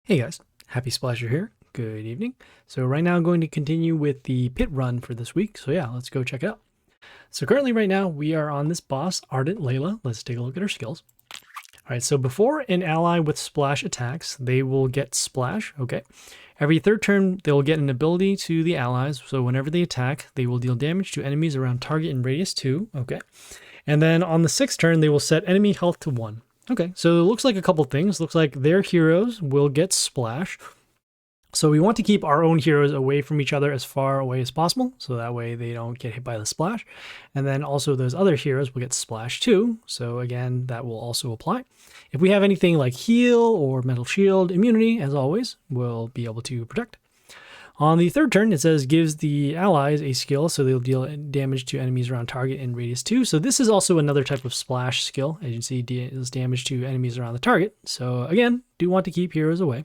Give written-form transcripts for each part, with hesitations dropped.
Hey guys, Happysplasher here. Good evening. So right now I'm going to continue with the pit run for this week. So yeah, let's go check it out. So currently right now we are on this boss, Ardent Layla. Let's take a look at her skills. All right, so before an ally with splash attacks, they will get splash, okay? Every third turn, they'll get an ability to the allies. So whenever they attack, they will deal damage to enemies around target in radius 2, okay? And then on the sixth turn, they will set enemy health to 1. Okay, so it looks like a couple things. Looks like their heroes will get splash. So we want to keep our own heroes away from each other as far away as possible, so that way they don't get hit by the splash. And then also those other heroes will get splash too, so again, that will also apply. If we have anything like heal or mental shield, immunity, as always, we'll be able to protect. On the third turn, it says gives the allies a skill, so they'll deal damage to enemies around target in radius 2. So this is also another type of splash skill. As you can see, deals damage to enemies around the target. So again, do want to keep heroes away.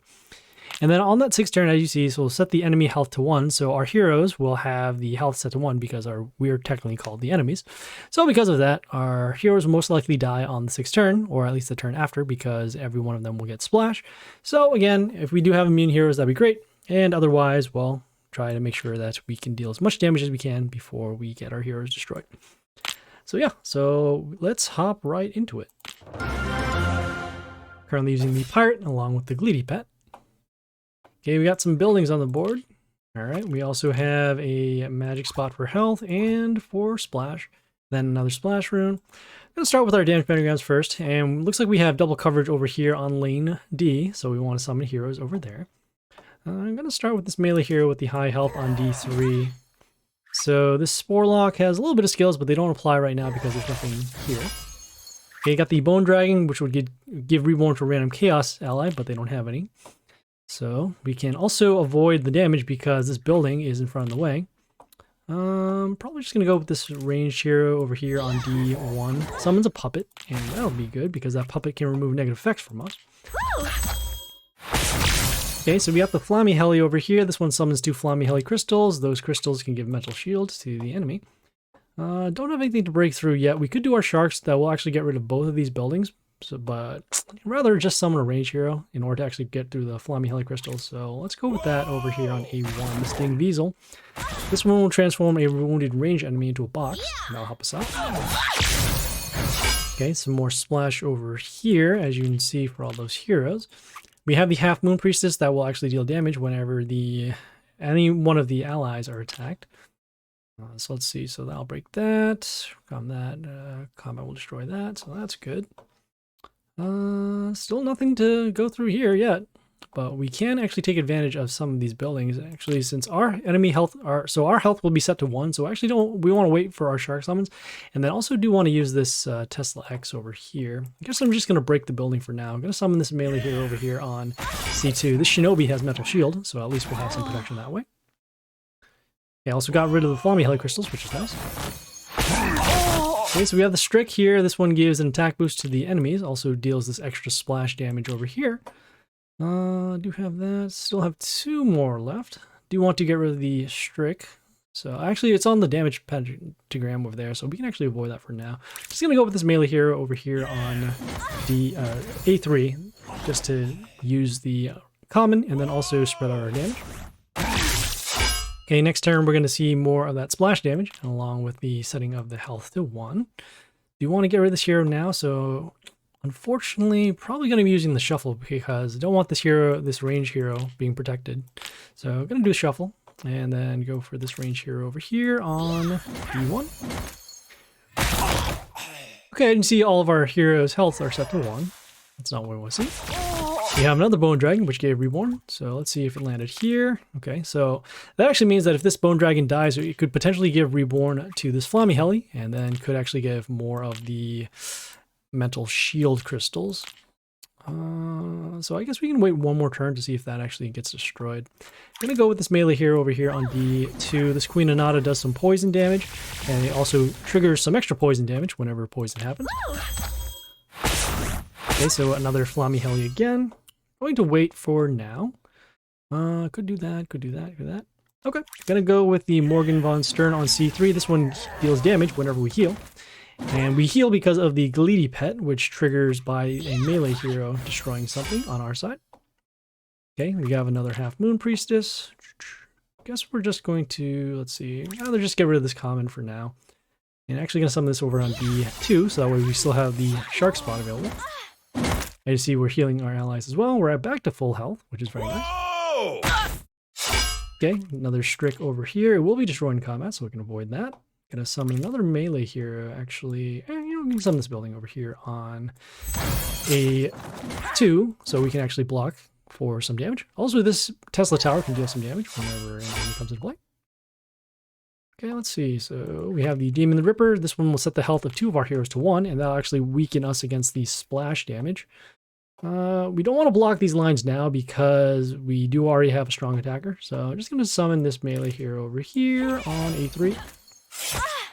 And then on that sixth turn, as you see, so we'll set the enemy health to 1. So our heroes will have the health set to 1 because we're technically called the enemies. So because of that, our heroes will most likely die on the sixth turn, or at least the turn after, because every one of them will get splash. So again, if we do have immune heroes, that'd be great. And otherwise, well, try to make sure that we can deal as much damage as we can before we get our heroes destroyed. So yeah, so let's hop right into it. Currently using the pirate along with the Gleedy pet. Okay, we got some buildings on the board. All right, we also have a magic spot for health and for splash. Then another splash rune. I'm going to start with our damage pentagrams first. And it looks like we have double coverage over here on lane D. So we want to summon heroes over there. I'm going to start with this melee hero with the high health on D3. So this Sporlock has a little bit of skills, but they don't apply right now because there's nothing here. Okay, you got the Bone Dragon, which would give Reborn to a random Chaos ally, but they don't have any. So we can also avoid the damage because this building is in front of the way. Probably just going to go with this ranged hero over here on D1. Summons a puppet, and that'll be good because that puppet can remove negative effects from us. Okay, so we got the Flammy Heli over here. This one summons 2 Flammy Heli crystals. Those crystals can give mental shield to the enemy. Don't have anything to break through yet. We could do our sharks that will actually get rid of both of these buildings, but I'd rather just summon a range hero in order to actually get through the Flammy Heli crystals. So let's go with that over here on A1, Sting Weasel. This one will transform a wounded range enemy into a box, and that'll help us out. Okay, some more splash over here, as you can see for all those heroes. We have the Half Moon Priestess that will actually deal damage whenever any one of the allies are attacked. So let's see. So that'll break that. Combat will destroy that. So that's good. Still nothing to go through here yet, but we can actually take advantage of some of these buildings. Actually, since our enemy health our health will be set to 1. So actually we want to wait for our shark summons, and then also do want to use this Tesla X over here. I guess I'm just going to break the building for now. I'm going to summon this melee hero over here on C2. This Shinobi has mental shield, so at least we'll have some protection that way. I also got rid of the Flammy Heli crystals, which is nice. Okay, so we have the Strick here. This one gives an attack boost to the enemies. Also deals this extra splash damage over here. Do have that. Still have 2 more left. Do want to get rid of the Strick. So actually it's on the damage pentagram over there, so we can actually avoid that for now. Just gonna go with this melee hero over here on the A3, just to use the common and then also spread out our damage. Okay, next turn we're going to see more of that splash damage, along with the setting of the health to 1. Do want to get rid of this hero now, so unfortunately probably going to be using the shuffle because I don't want this range hero being protected. So I'm going to do a shuffle, and then go for this range hero over here on D1. Okay, you can see all of our heroes' health are set to 1. That's not what we want to see. We have another Bone Dragon, which gave Reborn. So let's see if it landed here. Okay, so that actually means that if this Bone Dragon dies, it could potentially give Reborn to this Flammy Heli, and then could actually give more of the mental shield crystals. So I guess we can wait one more turn to see if that actually gets destroyed. I'm going to go with this melee hero over here on D2. This Queen Anata does some poison damage, and it also triggers some extra poison damage whenever poison happens. Okay, so another Flammy Heli again. Going to wait for now. Could do that, could do that, could do that. Okay, gonna go with the Morgan von Stern on C3. This one deals damage whenever we heal. And we heal because of the Gleedy pet, which triggers by a melee hero destroying something on our side. Okay, we have another half moon priestess. Guess we're just going to, let's see, rather just get rid of this common for now. And actually gonna summon this over on D2, so that way we still have the shark spot available. As you see, we're healing our allies as well. We're back to full health, which is very nice. Okay, another Strick over here. It will be destroyed in combat, so we can avoid that. Gonna summon another melee hero, actually. We can summon this building over here on A2, so we can actually block for some damage. Also, this Tesla tower can deal some damage whenever an enemy comes into play. Okay, let's see. So we have the Demon the Ripper. This one will set the health of 2 of our heroes to 1, and that'll actually weaken us against the splash damage. We don't want to block these lines now because we do already have a strong attacker. So I'm just going to summon this melee hero over here on A3.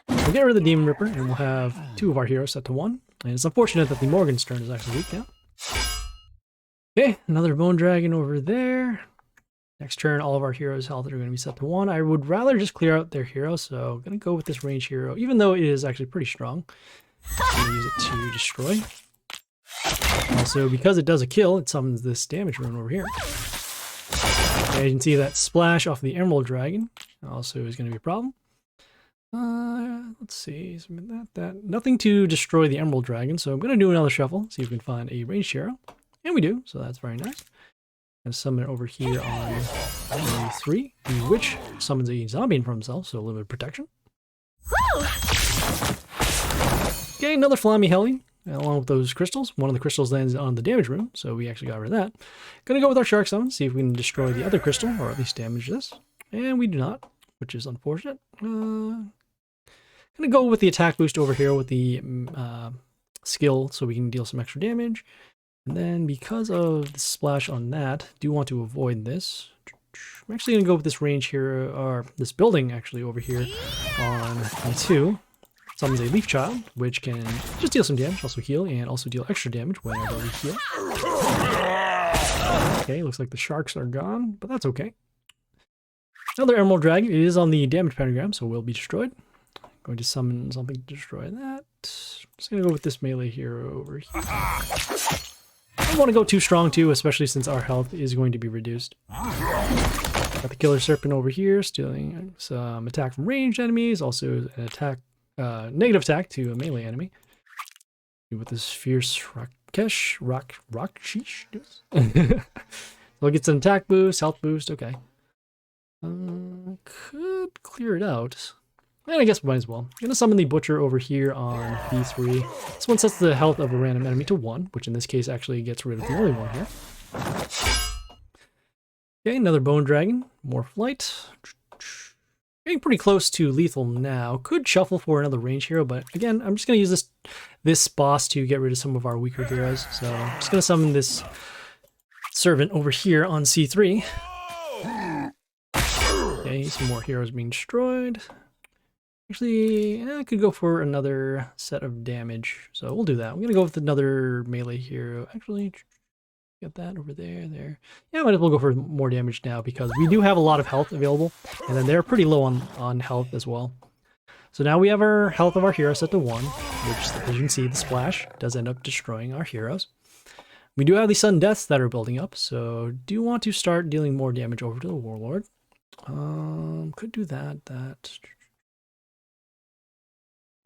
We'll get rid of the Demon Ripper, and we'll have 2 of our heroes set to 1. And it's unfortunate that the Morgan's turn is actually weak now. Okay, another Bone Dragon over there. Next turn, all of our heroes' health are going to be set to 1. I would rather just clear out their hero, so I'm going to go with this range hero, even though it is actually pretty strong. I'm going to use it to destroy. Also, because it does a kill, it summons this damage rune over here. Okay, you can see that splash off the Emerald Dragon also is going to be a problem. Let's see, nothing to destroy the Emerald Dragon, so I'm going to do another shuffle, see if we can find a ranged hero. And we do, so that's very nice. And summon it over here on A3. The Witch summons a zombie in for himself, so a little bit of protection. Okay, another Flammy Heli, along with those crystals. One of the crystals lands on the damage rune, so we actually got rid of that. Gonna go with our Shark Summon, see if we can destroy the other crystal, or at least damage this. And we do not, which is unfortunate. Gonna go with the attack boost over here with the skill, so we can deal some extra damage. And then because of the splash on that, do want to avoid this. I'm actually going to go with this range here, or this building actually over here on E2. Summons a Leaf Child, which can just deal some damage, also heal, and also deal extra damage whenever we heal. Okay, looks like the sharks are gone, but that's okay. Another Emerald Dragon. It is on the damage pentagram, so will be destroyed. Going to summon something to destroy that. Just going to go with this melee hero over here. I don't want to go too strong too, especially since our health is going to be reduced. Got the Killer Serpent over here, stealing some attack from ranged enemies, also an attack, negative attack to a melee enemy. With this fierce Rakshish. We'll get some attack boost, health boost, okay. Could clear it out. And I guess we might as well. I'm going to summon the Butcher over here on B3. This one sets the health of a random enemy to 1, which in this case actually gets rid of the only one here. Okay, another Bone Dragon. More flight. Getting pretty close to lethal now. Could shuffle for another range hero, but again, I'm just going to use this boss to get rid of some of our weaker heroes. So I'm just going to summon this Servant over here on C3. Okay, some more heroes being destroyed. Actually, I could go for another set of damage, so we'll do that. I'm going to go with another melee hero. Actually, get that over there. Yeah, might as well go for more damage now because we do have a lot of health available, and then they're pretty low on health as well. So now we have our health of our hero set to 1, which, as you can see, the splash does end up destroying our heroes. We do have the sudden deaths that are building up, so do want to start dealing more damage over to the Warlord. Could do that.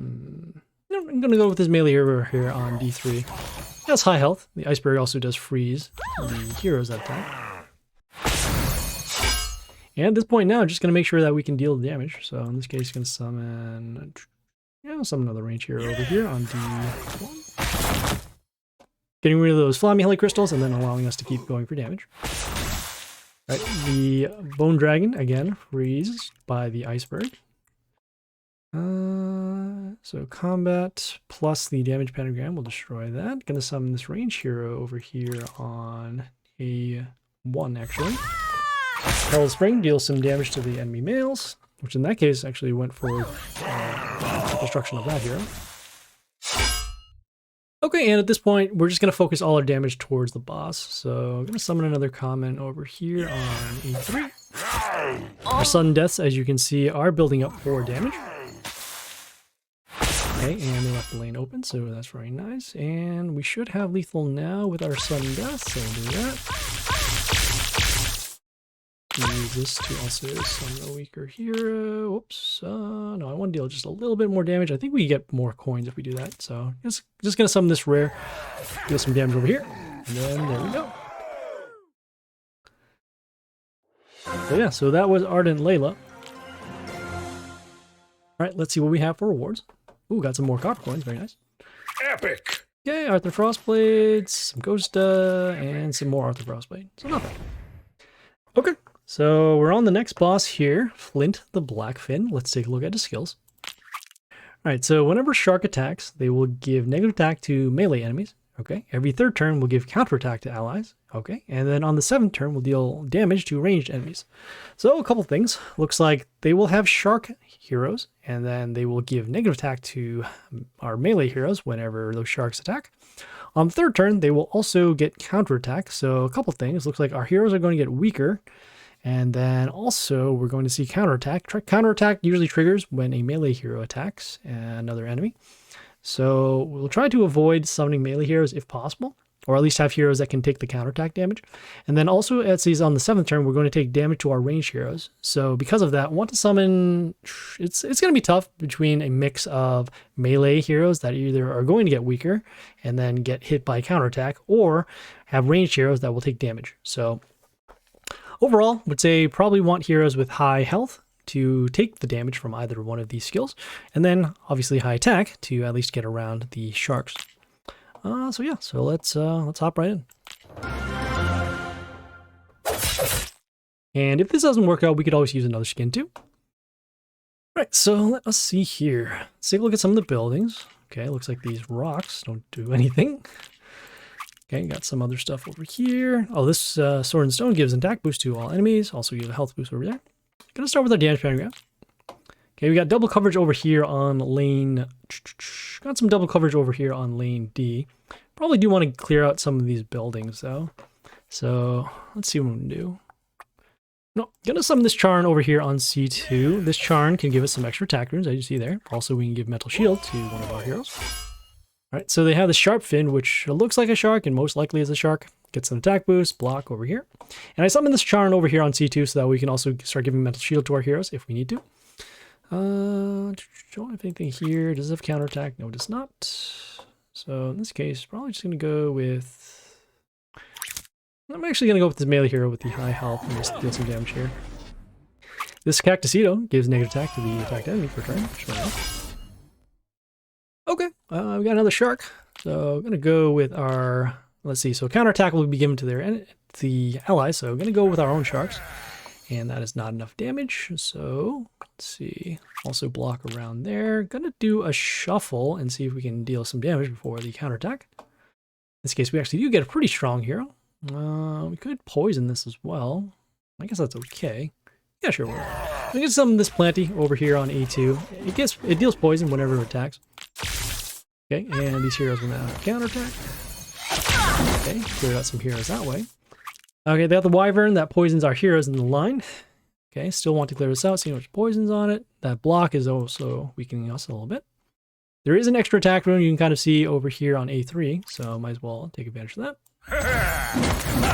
I'm going to go with this melee hero here on D3. He has high health. The Iceberg also does freeze the heroes that attack. And at this point now, just going to make sure that we can deal the damage. So in this case, going to summon... Yeah, summon another range hero over here on D1. Getting rid of those Flammy Heli crystals and then allowing us to keep going for damage. Right, the Bone Dragon, again, freezes by the Iceberg. So combat plus the damage pentagram will destroy that. Gonna summon this range hero over here on A1 actually. Hell Spring deals some damage to the enemy males, which in that case actually went for destruction of that hero. Okay, and at this point we're just gonna focus all our damage towards the boss. So I'm gonna summon another comment over here on A3. Our sudden deaths, as you can see, are building up for damage. Okay, and they left the lane open, so that's very nice. And we should have lethal now with our sudden death, so we'll do that. Use this to also summon a weaker hero. Whoops. No, I want to deal just a little bit more damage. I think we get more coins if we do that. So just going to summon this rare. Deal some damage over here. And then there we go. So yeah, so that was Ardent Layla. Alright, let's see what we have for rewards. Ooh, got some more copper coins. Very nice. Epic! Okay, Arthur Frostblades, some Ghosta, and some more Arthur Frostblade. So nothing. Okay, so we're on the next boss here, Flint the Black Fin. Let's take a look at his skills. Alright, so whenever Shark attacks, they will give negative attack to melee enemies. Okay, every third turn will give counterattack to allies. Okay, and then on the 7th turn will deal damage to ranged enemies. So a couple things. Looks like they will have shark heroes, and then they will give negative attack to our melee heroes whenever those sharks attack. On the 3rd turn, they will also get counterattack. So a couple things. Looks like our heroes are going to get weaker, and then also we're going to see counterattack. Counterattack usually triggers when a melee hero attacks another enemy. So we'll try to avoid summoning melee heroes if possible, or at least have heroes that can take the counterattack damage. And then also, as he's on the 7th turn, we're going to take damage to our ranged heroes. So because of that, want to summon, it's going to be tough between a mix of melee heroes that either are going to get weaker and then get hit by counterattack, or have ranged heroes that will take damage. So overall, would say probably want heroes with high health to take the damage from either one of these skills, and then obviously high attack to at least get around the sharks. So yeah, so let's hop right in. And if this doesn't work out, we could always use another skin too. Right, so let us see here. Let's take a look at some of the buildings. Okay, looks like these rocks don't do anything. Okay, got some other stuff over here. Oh, this sword and stone gives an attack boost to all enemies. Also gives a health boost over there. Gonna start with our damage paragraph. Okay, we got double coverage over here on lane. Got some double coverage over here on lane D. Probably do want to clear out some of these buildings though. So let's see what we can do. No, gonna summon this Charn over here on C2. This Charn can give us some extra attack runes, as you see there. Also, we can give Mental Shield to one of our heroes. Alright, so they have the Sharp Fin, which looks like a shark and most likely is a shark. Gets an attack boost, block over here. And I summon this Charn over here on C2 so that we can also start giving Mental Shield to our heroes if we need to. Don't have anything here. Does it have counterattack? No, it does not. So in this case, probably just going to go with... I'm actually going to go with this melee hero with the high health and just deal some damage here. This Cactusito gives negative attack to the attacked enemy for turn. Sure enough. Okay, we got another shark. So I'm going to go with our... Let's see, so counterattack will be given to the allies, so I'm going to go with our own sharks. And that is not enough damage, so let's see. Also block around there. Gonna do a shuffle and see if we can deal some damage before the counterattack. In this case, we actually do get a pretty strong hero. We could poison this as well. I guess that's okay. Yeah, sure. We can summon this Planty over here on A2. It deals poison whenever it attacks. Okay, and these heroes will now counterattack. Okay, cleared out some heroes that way. Okay, they have the Wyvern that poisons our heroes in the line. Okay, still want to clear this out, see how much poison's on it. That block is also weakening us a little bit. There is an extra attack rune you can kind of see over here on A3, so might as well take advantage of that.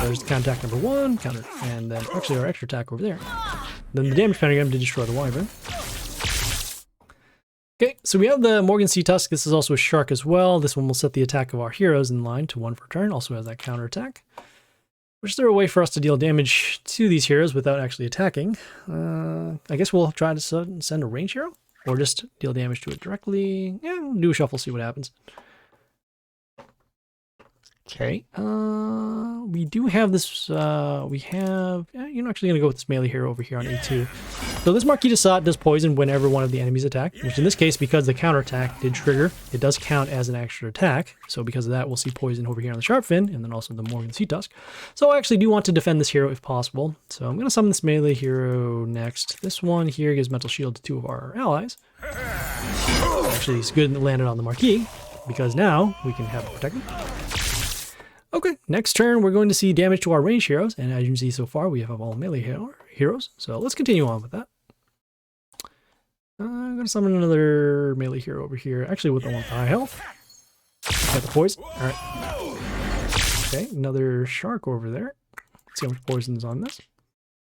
There's counterattack number 1, and then actually our extra attack over there. Then the damage pentagram to destroy the Wyvern. Okay, so we have the Morgan Sea Tusk. This is also a shark as well. This one will set the attack of our heroes in line to 1 per turn. Also has that counterattack. Which is there a way for us to deal damage to these heroes without actually attacking? I guess we'll try to send a range hero, or just deal damage to it directly. Yeah, we'll do a shuffle, see what happens. Okay, we do have this, you're actually going to go with this melee hero over here on A2. So this Marquis de Sade does poison whenever one of the enemies attack, which in this case, because the counterattack did trigger, it does count as an extra attack. So because of that, we'll see poison over here on the Sharp Fin, and then also the Morgan Sea Tusk. So I actually do want to defend this hero if possible. So I'm going to summon this melee hero next. This one here gives Mental Shield to 2 of our allies. Actually, it's good that it landed on the Marquis, because now we can have it protected. Okay, next turn we're going to see damage to our ranged heroes, and as you can see so far we have all melee heroes, so let's continue on with that. I'm going to summon another melee hero over here, actually with the one with high health. Got the poison, alright. Okay, another shark over there. Let's see how much poison is on this.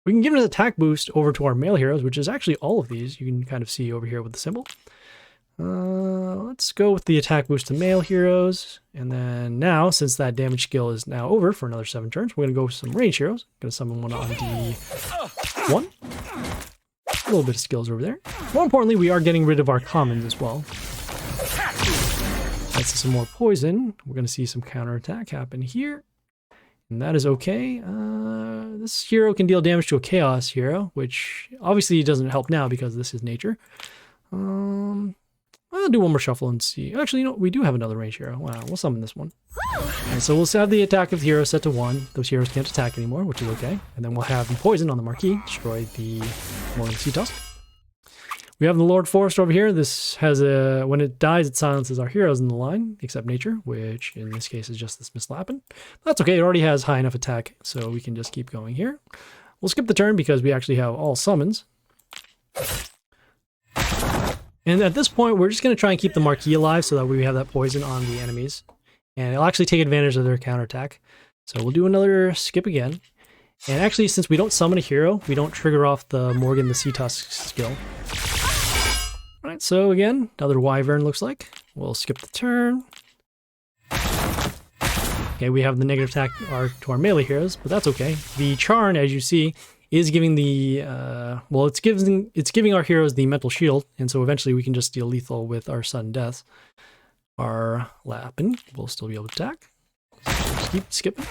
We can give an attack boost over to our male heroes, which is actually all of these. You can kind of see over here with the symbol. Let's go with the attack boost to male heroes. And then now, since that damage skill is now over for another 7 turns, we're going to go with some range heroes. Going to summon one on D1. A little bit of skills over there. More importantly, we are getting rid of our commons as well. That's some more poison. We're going to see some counterattack happen here. And that is okay. This hero can deal damage to a chaos hero, which obviously doesn't help now because this is nature. I'll do one more shuffle and see. Actually, you know, we do have another range hero. Wow, we'll summon this one. And so we'll have the attack of the hero set to 1. Those heroes can't attack anymore, which is okay. And then we'll have the poison on the marquee, destroy the Morning Sea Tusk. We have the Lord Forest over here. This has a, when it dies, it silences our heroes in the line, except nature, which in this case is just this Mislappin. That's okay, it already has high enough attack, so we can just keep going here. We'll skip the turn because we actually have all summons. And at this point, we're just going to try and keep the marquee alive so that we have that poison on the enemies. And it'll actually take advantage of their counterattack. So we'll do another skip again. And actually, since we don't summon a hero, we don't trigger off the Morgan the Sea Tusk skill. Alright, so again, another Wyvern looks like. We'll skip the turn. Okay, we have the negative attack to our melee heroes, but that's okay. The Charn, as you see, is giving the, well, it's giving our heroes the mental shield, and so eventually we can just deal lethal with our sudden deaths. Our Lappin will still be able to attack. So just keep skipping.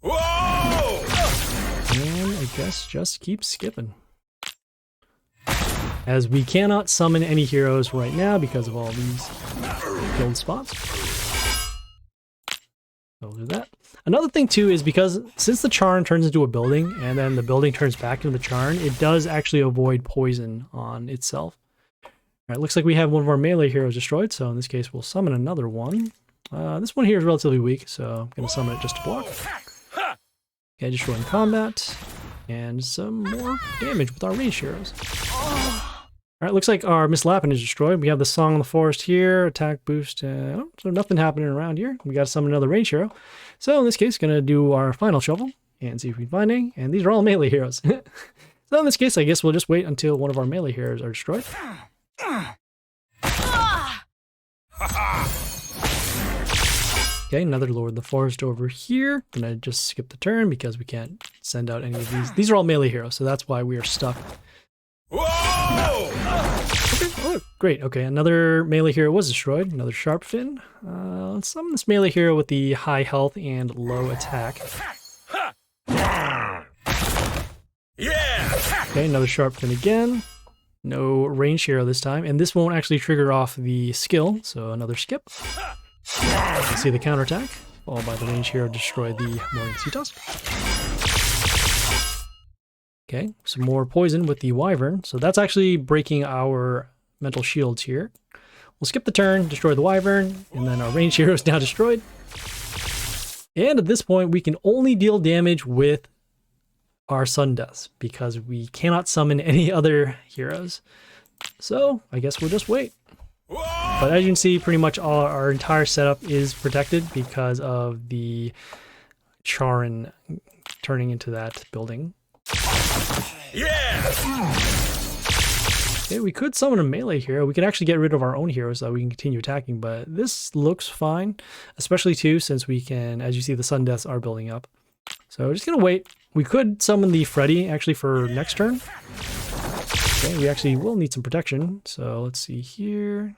Whoa! And I guess just keep skipping. As we cannot summon any heroes right now because of all these guild spots. So we'll do that. Another thing too is because since the Charn turns into a building and then the building turns back into the Charn, it does actually avoid poison on itself. Alright, looks like we have one of our melee heroes destroyed, so in this case we'll summon another one. This one here is relatively weak, so I'm going to summon it just to block. Okay, destroying combat. And some more damage with our range heroes. Alright, looks like our Mislappin is destroyed. We have the Song in the Forest here, attack boost, so nothing happening around here. We got to summon another range hero. So in this case, going to do our final shuffle and see if we can find any. And these are all melee heroes. So in this case, I guess we'll just wait until one of our melee heroes are destroyed. Okay, another Lord of the Forest over here. Gonna just skip the turn because we can't send out any of these. These are all melee heroes, so that's why we are stuck. Whoa! Okay, oh, great. Okay, another melee hero was destroyed. Another Sharp Fin. Let's summon this melee hero with the high health and low attack. Yeah! Okay, another Sharp Fin again. No range hero this time, and this won't actually trigger off the skill, so another skip. You see the counterattack, followed by the range hero destroy the Morning Sea Tusk. Okay, some more poison with the Wyvern, so that's actually breaking our mental shields here. We'll skip the turn, destroy the Wyvern, and then our range hero is now destroyed. And at this point, we can only deal damage with our Sudden Deaths, because we cannot summon any other heroes. So, I guess we'll just wait. But as you can see, pretty much our entire setup is protected because of the Charin turning into that building. Yeah! Okay, we could summon a melee hero. We could actually get rid of our own heroes so that we can continue attacking, but this looks fine, especially too since we can, as you see, the Sudden Deaths are building up. So we're just gonna wait. We could summon the Freddy actually for next turn. Okay, we actually will need some protection, so let's see here.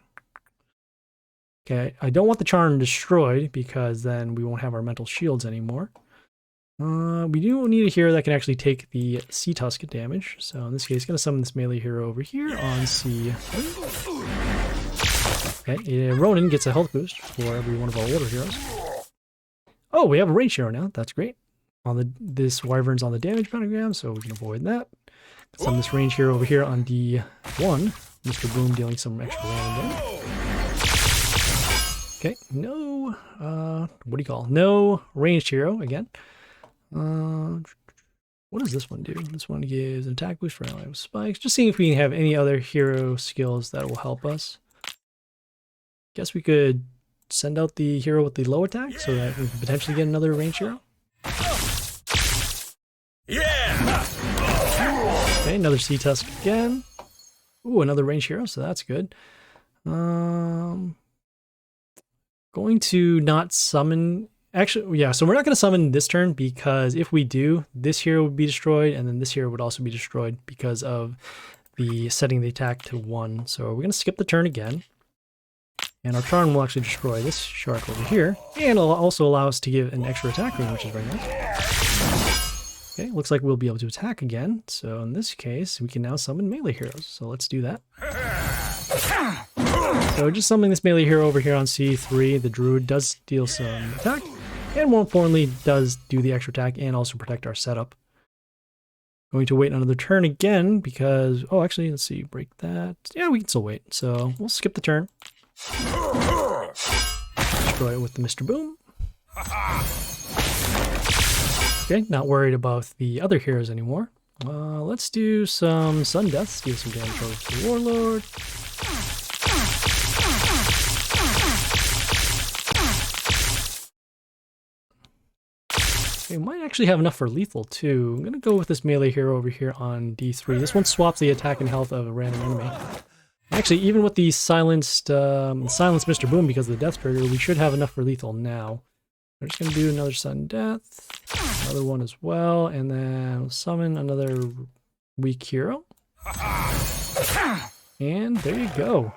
Okay, I don't want the Charm destroyed because then we won't have our mental shields anymore. We do need a hero that can actually take the Sea Tusk damage, so in this case, going to summon this melee hero over here on C. Okay, Ronan gets a health boost for every one of our older heroes. Oh, we have a range hero now, that's great. This Wyvern's on the damage pentagram, so we can avoid that. Summon this range hero over here on D1. Mr. Boom dealing some extra random damage. Okay, no, what do you call? No ranged hero again. What does this one do? This one gives an attack boost for ally with spikes. Just seeing if we can have any other hero skills that will help us. Guess we could send out the hero with the low attack so that we can potentially get another ranged hero. Yeah! Okay, another Sea Tusk again. Ooh, another range hero, so that's good. Going to not summon. Actually, yeah, so we're not going to summon this turn because if we do, this hero would be destroyed, and then this hero would also be destroyed because of the setting the attack to 1. So we're going to skip the turn again. And our charm will actually destroy this shark over here. And it'll also allow us to give an extra attack ring, which is very nice. Okay, looks like we'll be able to attack again. So in this case, we can now summon melee heroes. So let's do that. So just summoning this melee hero over here on C3, the druid does deal some attack. And more importantly, does do the extra attack and also protect our setup. Going to wait another turn again because, oh, actually, let's see, break that. Yeah, we can still wait. So we'll skip the turn. Destroy it with the Mr. Boom. Okay, not worried about the other heroes anymore. Let's do some Sun Deaths, do some damage over to the Warlord. Okay, might actually have enough for lethal too. I'm gonna go with this melee hero over here on D3. This one swaps the attack and health of a random enemy. Actually, even with the silenced Mr. Boom because of the death trigger, we should have enough for lethal now. We're just going to do another sudden death, another one as well, and then we'll summon another weak hero. And there you go.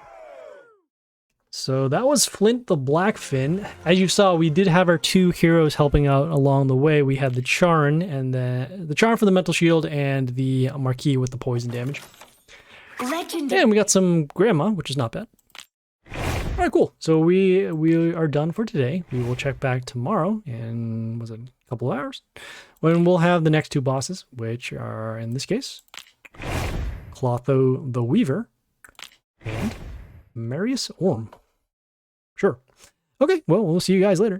So that was Flint the Black Fin. As you saw, we did have our 2 heroes helping out along the way. We had the Charn and the Charn for the mental shield and the Marquis with the poison damage. And we got some Grandma, which is not bad. All right, cool. So we are done for today. We will check back tomorrow in, was it a couple of hours? When we'll have the next 2 bosses, which are, in this case, Clotho the Weaver and Marius Orm. Sure. Okay, well, we'll see you guys later.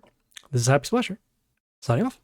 This is Happysplasher, signing off.